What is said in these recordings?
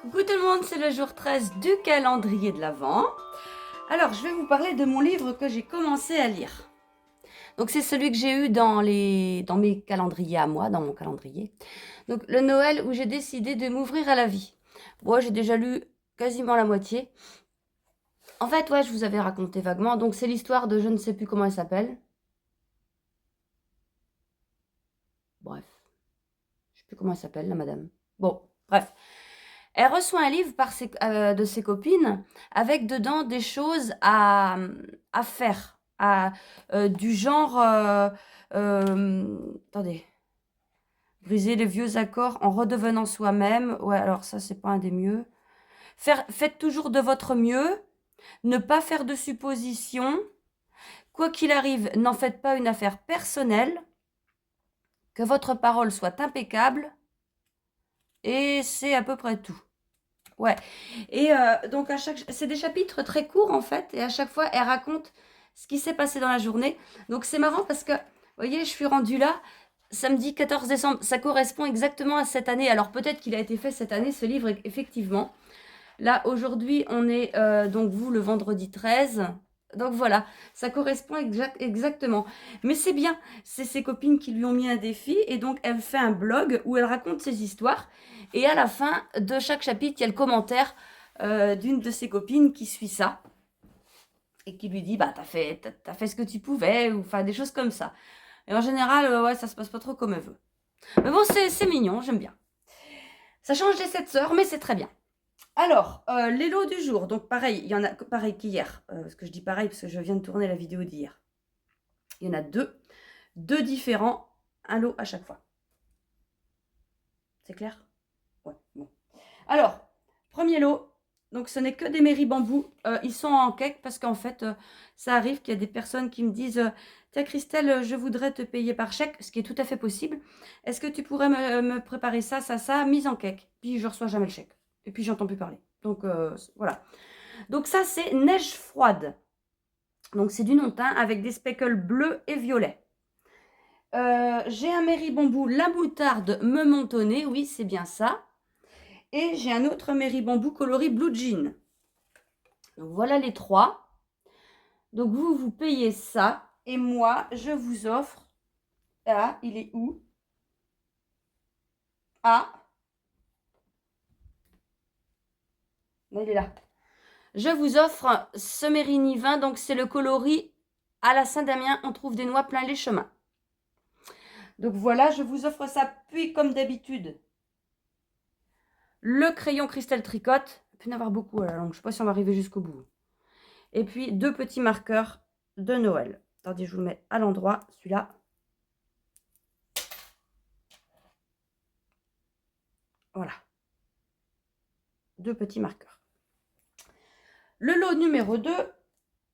Coucou tout le monde, c'est le jour 13 du calendrier de l'Avent. Alors, je vais vous parler de mon livre que j'ai commencé à lire. Donc, c'est celui que j'ai eu dans mes calendriers à moi, dans mon calendrier. Donc, le Noël où j'ai décidé de m'ouvrir à la vie. Moi, j'ai déjà lu quasiment la moitié. En fait, ouais, je vous avais raconté vaguement. Donc, c'est l'histoire de je ne sais plus comment elle s'appelle. Bref, je ne sais plus comment elle s'appelle, la madame. Bon, bref. Elle reçoit un livre de ses copines avec dedans des choses à faire, du genre, attendez, briser les vieux accords en redevenant soi-même. Ouais, alors ça, c'est pas un des mieux. Faites toujours de votre mieux, ne pas faire de suppositions. Quoi qu'il arrive, n'en faites pas une affaire personnelle, que votre parole soit impeccable, et c'est à peu près tout. Ouais. Et donc, c'est des chapitres très courts, en fait. Et à chaque fois, elle raconte ce qui s'est passé dans la journée. Donc, c'est marrant parce que, vous voyez, je suis rendue là, samedi 14 décembre. Ça correspond exactement à cette année. Alors, peut-être qu'il a été fait cette année, ce livre, effectivement. Là, aujourd'hui, on est, donc, vous, le vendredi 13. Donc, voilà, ça correspond exactement. Mais c'est bien, c'est ses copines qui lui ont mis un défi. Et donc, elle fait un blog où elle raconte ses histoires. Et à la fin de chaque chapitre, il y a le commentaire d'une de ses copines qui suit ça. Et qui lui dit, bah, t'as fait ce que tu pouvais. Ou enfin, des choses comme ça. Et en général, ouais, ça se passe pas trop comme elle veut. Mais bon, c'est mignon, j'aime bien. Ça change des 7 sœurs, mais c'est très bien. Alors, les lots du jour. Donc, pareil, il y en a pareil qu'hier. Parce que je dis pareil parce que je viens de tourner la vidéo d'hier. Il y en a deux. Deux différents. Un lot à chaque fois. C'est clair? Ouais, bon. Alors, premier lot. Donc, ce n'est que des mairies bambou. Ils sont en cake parce qu'en fait, ça arrive qu'il y a des personnes qui me disent tiens, Christelle, je voudrais te payer par chèque, ce qui est tout à fait possible. Est-ce que tu pourrais me préparer ça, mise en cake? Puis, je reçois jamais le chèque. Et puis, j'entends plus parler. Donc, voilà. Donc, ça, c'est neige froide. Donc, c'est du non-teint avec des speckles bleus et violets. J'ai un mairie bambou, la moutarde me montonnée. Oui, c'est bien ça. Et j'ai un autre mairie bambou coloris blue jean. Donc voilà les trois. Donc vous payez ça. Et moi, je vous offre... Ah, il est où? Ah, non, il est là. Je vous offre ce Mérigny 20. Donc c'est le coloris à la Saint-Damien. On trouve des noix plein les chemins. Donc voilà, je vous offre ça. Puis comme d'habitude, le crayon Cristal Tricotte. Il peut y en avoir beaucoup à la langue. Je ne sais pas si on va arriver jusqu'au bout. Et puis, deux petits marqueurs de Noël. Attendez, je vous le mets à l'endroit, celui-là. Voilà. Deux petits marqueurs. Le lot numéro 2,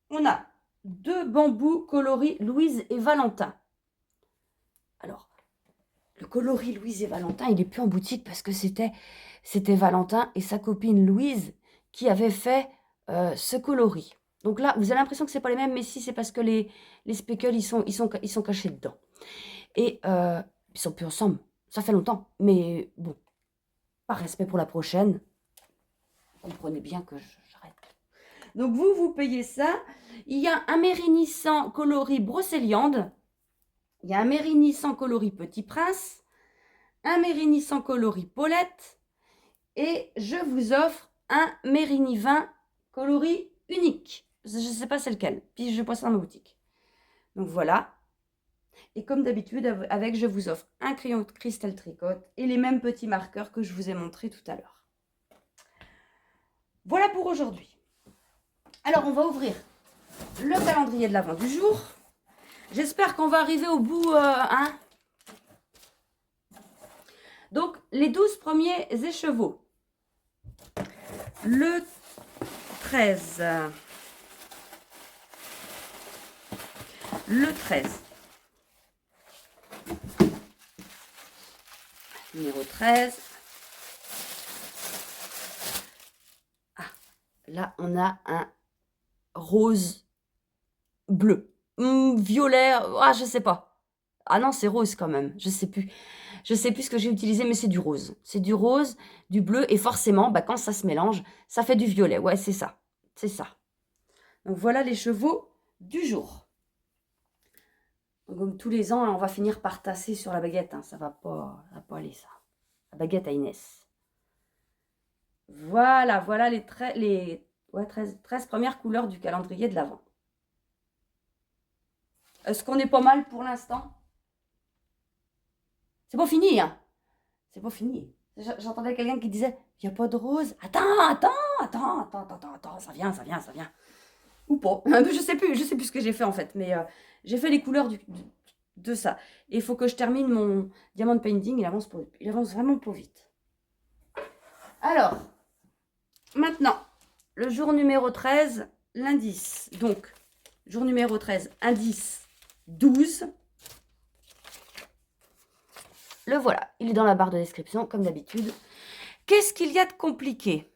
on a deux bambous coloris Louise et Valentin. Alors, le coloris Louise et Valentin, il n'est plus en boutique parce que c'était Valentin et sa copine Louise qui avaient fait ce coloris. Donc là, vous avez l'impression que ce n'est pas les mêmes, mais si, c'est parce que les speckles, ils sont cachés dedans. Et ils sont plus ensemble. Ça fait longtemps. Mais bon, par respect pour la prochaine, comprenez bien que j'arrête. Donc vous payez ça. Il y a un Mérigny-100 coloris Brocéliande. Il y a un Mérigny-100 coloris Petit Prince. Un Mérigny-100 coloris Paulette. Et je vous offre un Mérigny 20 coloris unique. Je ne sais pas c'est lequel. Puis je passe dans ma boutique. Donc voilà. Et comme d'habitude, je vous offre un crayon de Cristal Tricotte et les mêmes petits marqueurs que je vous ai montrés tout à l'heure. Voilà pour aujourd'hui. Alors, on va ouvrir le calendrier de l'Avent du jour. J'espère qu'on va arriver au bout. Hein. Donc, les 12 premiers écheveaux. Le 13. Le 13. Numéro 13. Ah, là, on a un rose bleu. Violet, je sais pas. Ah non, c'est rose quand même. Je sais plus. Je sais plus ce que j'ai utilisé, mais c'est du rose. C'est du rose, du bleu, et forcément, bah, quand ça se mélange, ça fait du violet. Ouais, c'est ça. C'est ça. Donc voilà les chevaux du jour. Donc, comme tous les ans, on va finir par tasser sur la baguette. Hein. Ça va pas aller, ça. La baguette à Inès. Voilà, voilà les 13 premières couleurs du calendrier de l'Avent. Est-ce qu'on est pas mal pour l'instant? C'est pas fini, hein? C'est pas fini. J'entendais quelqu'un qui disait, il n'y a pas de rose. Attends, ça vient. Ou pas. Je sais plus ce que j'ai fait en fait. Mais j'ai fait les couleurs de ça. Et il faut que je termine mon diamond painting. Il avance vraiment pas vite. Alors, maintenant, le jour numéro 13, l'indice. Donc, jour numéro 13, indice 12. Le voilà, il est dans la barre de description, comme d'habitude. Qu'est-ce qu'il y a de compliqué?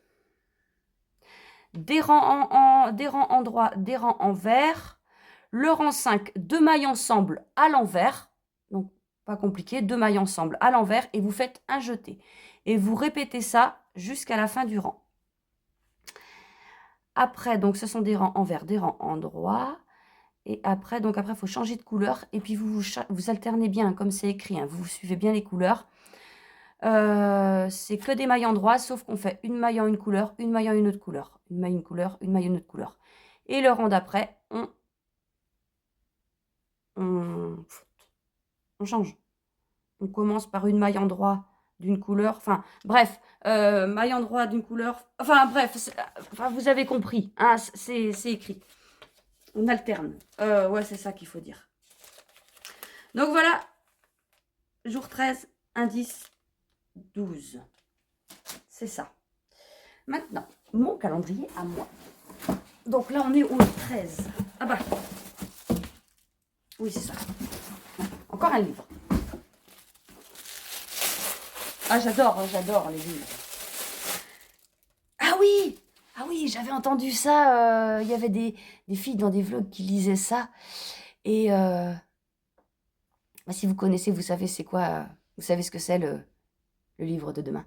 Des rangs en droit, des rangs en vert. Le rang 5, 2 mailles ensemble à l'envers. Donc, pas compliqué, 2 mailles ensemble à l'envers. Et vous faites un jeté. Et vous répétez ça jusqu'à la fin du rang. Après, donc, ce sont des rangs en vert, des rangs en droit. Et après, il faut changer de couleur. Et puis, vous alternez bien, comme c'est écrit. Hein, vous suivez bien les couleurs. C'est que des mailles en droit, sauf qu'on fait une maille en une couleur, une maille en une autre couleur. Une maille, une couleur, une maille, une autre couleur. Et le rang d'après, on change. On commence par une maille en droit d'une couleur. Enfin, bref, maille en droit d'une couleur. Enfin, bref, vous avez compris. Hein, c'est écrit. On alterne. Ouais, c'est ça qu'il faut dire. Donc voilà, jour 13, indice 12. C'est ça. Maintenant, mon calendrier à moi. Donc là, on est au 13. Ah bah. Oui, c'est ça. Encore un livre. Ah, j'adore les livres. Ah oui, j'avais entendu ça. Il y avait des filles dans des vlogs qui lisaient ça. Et bah, si vous connaissez, vous savez c'est quoi. Vous savez ce que c'est le livre de demain.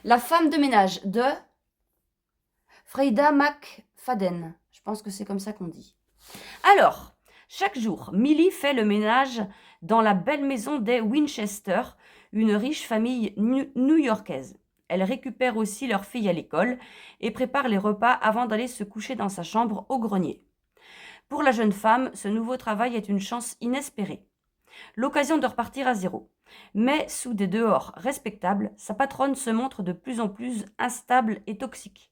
La femme de ménage de Freida McFadden. Je pense que c'est comme ça qu'on dit. Alors, chaque jour, Millie fait le ménage dans la belle maison des Winchester, une riche famille new-yorkaise. Elle récupère aussi leur fille à l'école et prépare les repas avant d'aller se coucher dans sa chambre au grenier. Pour la jeune femme, ce nouveau travail est une chance inespérée. L'occasion de repartir à zéro. Mais sous des dehors respectables, sa patronne se montre de plus en plus instable et toxique.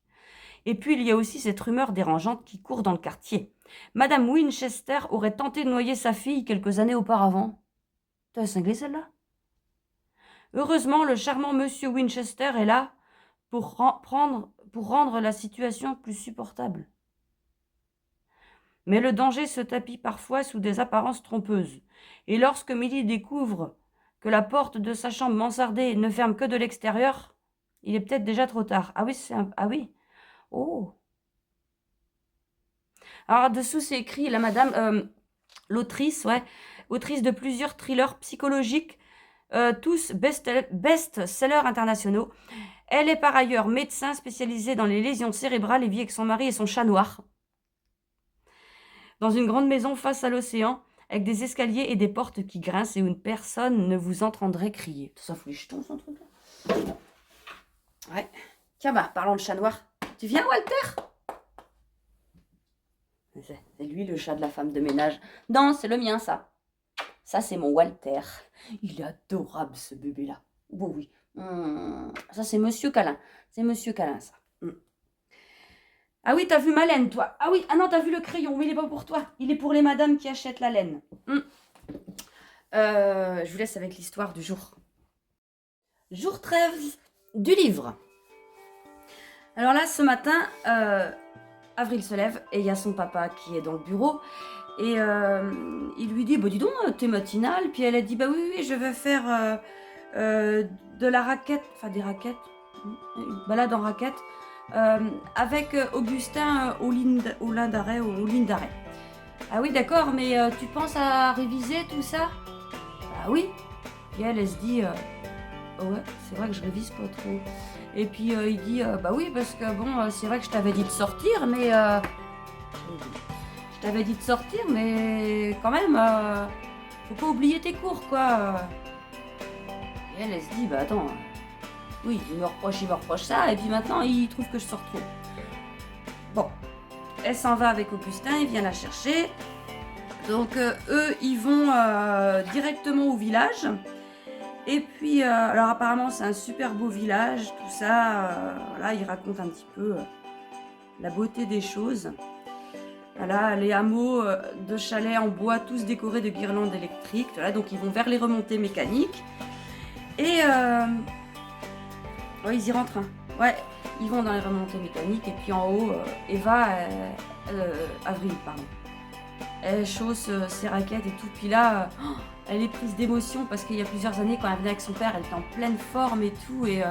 Et puis il y a aussi cette rumeur dérangeante qui court dans le quartier. Madame Winchester aurait tenté de noyer sa fille quelques années auparavant. T'as cinglé celle-là? Heureusement, le charmant monsieur Winchester est là pour rendre la situation plus supportable. Mais le danger se tapit parfois sous des apparences trompeuses. Et lorsque Millie découvre que la porte de sa chambre mansardée ne ferme que de l'extérieur, il est peut-être déjà trop tard. Ah oui, ah oui. Oh. Alors, dessous, c'est écrit, la madame, l'autrice, ouais, autrice de plusieurs thrillers psychologiques, tous best-sellers internationaux. Elle est par ailleurs médecin spécialisée dans les lésions cérébrales et vit avec son mari et son chat noir. Dans une grande maison face à l'océan, avec des escaliers et des portes qui grincent et où une personne ne vous entendrait crier. Tout ça fout les jetons, son truc là. Ouais. Tiens, bah, parlons de chat noir. Tu viens, Walter? C'est lui le chat de la femme de ménage. Non, c'est le mien, ça. Ça, c'est mon Walter. Il est adorable, ce bébé-là. Oui, oui. Ça, c'est Monsieur Câlin. C'est Monsieur Câlin, ça. Ah oui, t'as vu ma laine, toi. Ah oui, ah non, t'as vu le crayon. Mais il n'est pas pour toi. Il est pour les madames qui achètent la laine. Je vous laisse avec l'histoire du jour. Jour 13 du livre. Alors là, ce matin, Avril se lève et il y a son papa qui est dans le bureau. Et il lui dit, bah, dis donc, t'es matinale. Puis elle a dit, bah oui, je vais faire de la raquette, enfin des raquettes, une balade en raquette, avec Augustin au ligne d'arrêt. Ah oui, d'accord, mais tu penses à réviser tout ça? Bah oui. Puis elle se dit, oh ouais, c'est vrai que je révise pas trop. Et puis il dit, bah oui, parce que bon, c'est vrai que je t'avais dit de sortir, mais je t'avais dit de sortir, mais quand même, faut pas oublier tes cours, quoi. Et elle se dit, bah attends, oui, il me reproche ça, et puis maintenant, il trouve que je sors trop. Bon, elle s'en va avec Augustin, il vient la chercher. Donc eux, ils vont directement au village. Et puis, alors apparemment, c'est un super beau village, tout ça. Voilà, il raconte un petit peu la beauté des choses. Voilà, les hameaux de chalets en bois, tous décorés de guirlandes électriques. Voilà, donc ils vont vers les remontées mécaniques. Et ouais, ils y rentrent. Hein. Ouais, ils vont dans les remontées mécaniques. Et puis en haut, Eva, Avril, pardon. Elle chausse ses raquettes et tout. Puis là, elle est prise d'émotion parce qu'il y a plusieurs années, quand elle venait avec son père, elle était en pleine forme et tout. Et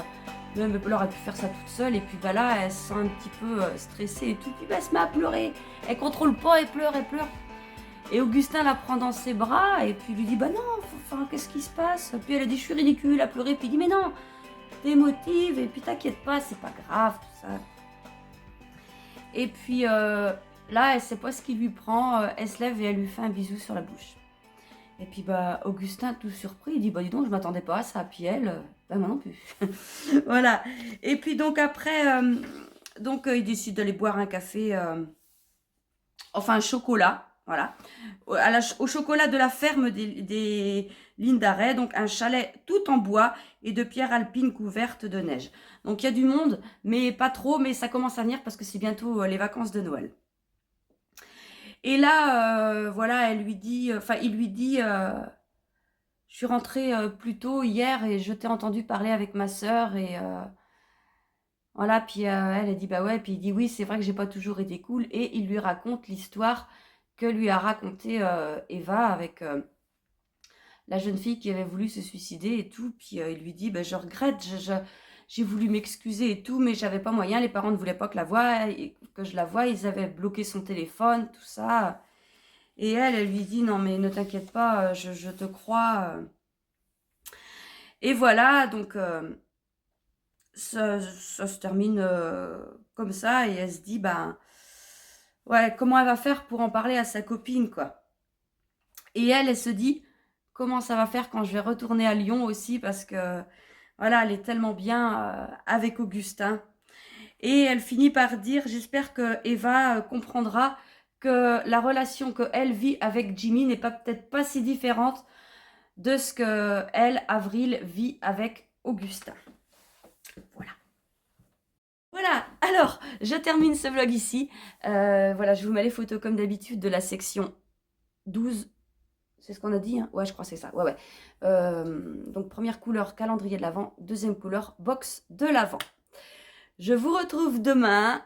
même elle aurait pu faire ça toute seule. Et puis bah là, elle se sent un petit peu stressée et tout. Puis bah, elle se met à pleurer. Elle contrôle pas, elle pleure, elle pleure. Et Augustin la prend dans ses bras et puis lui dit bah non, enfin, qu'est-ce qui se passe? Puis elle a dit je suis ridicule à pleurer. Puis il dit mais non, t'émotive et puis t'inquiète pas, c'est pas grave, tout ça. Et puis là, elle sait pas ce qui lui prend. Elle se lève et elle lui fait un bisou sur la bouche. Et puis bah Augustin, tout surpris, il dit bah dis donc, je m'attendais pas à ça. Puis elle, bah moi non plus. Voilà. Et puis donc après, il décide d'aller boire un café, enfin un chocolat, voilà, au chocolat de la ferme des lignes d'arrêt, donc un chalet tout en bois et de pierres alpines couvertes de neige. Donc il y a du monde, mais pas trop, mais ça commence à venir parce que c'est bientôt les vacances de Noël. Et là, voilà, il lui dit, je suis rentrée plus tôt hier et je t'ai entendu parler avec ma sœur et voilà, puis elle dit bah ouais, puis il dit oui, c'est vrai que j'ai pas toujours été cool et il lui raconte l'histoire que lui a racontée Eva avec la jeune fille qui avait voulu se suicider et tout. Puis il lui dit bah je regrette, j'ai voulu m'excuser et tout, mais j'avais pas moyen. Les parents ne voulaient pas que je la voie, ils avaient bloqué son téléphone, tout ça. Et elle lui dit non mais ne t'inquiète pas, je te crois. Et voilà, donc ça se termine comme ça et elle se dit ben ouais, comment elle va faire pour en parler à sa copine quoi. Et elle se dit comment ça va faire quand je vais retourner à Lyon aussi parce que voilà, elle est tellement bien avec Augustin. Et elle finit par dire j'espère que Eva comprendra que la relation que elle vit avec Jimmy n'est peut-être pas si différente de ce que elle, Avril, vit avec Augustin. Voilà. Voilà, alors, je termine ce vlog ici. Voilà, je vous mets les photos comme d'habitude de la section 12. C'est ce qu'on a dit, hein? Ouais, je crois que c'est ça. Ouais, ouais. Donc, première couleur, calendrier de l'Avent. Deuxième couleur, box de l'Avent. Je vous retrouve demain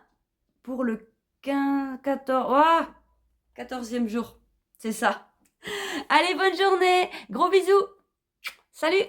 pour le 14e jour. C'est ça. Allez, bonne journée. Gros bisous. Salut.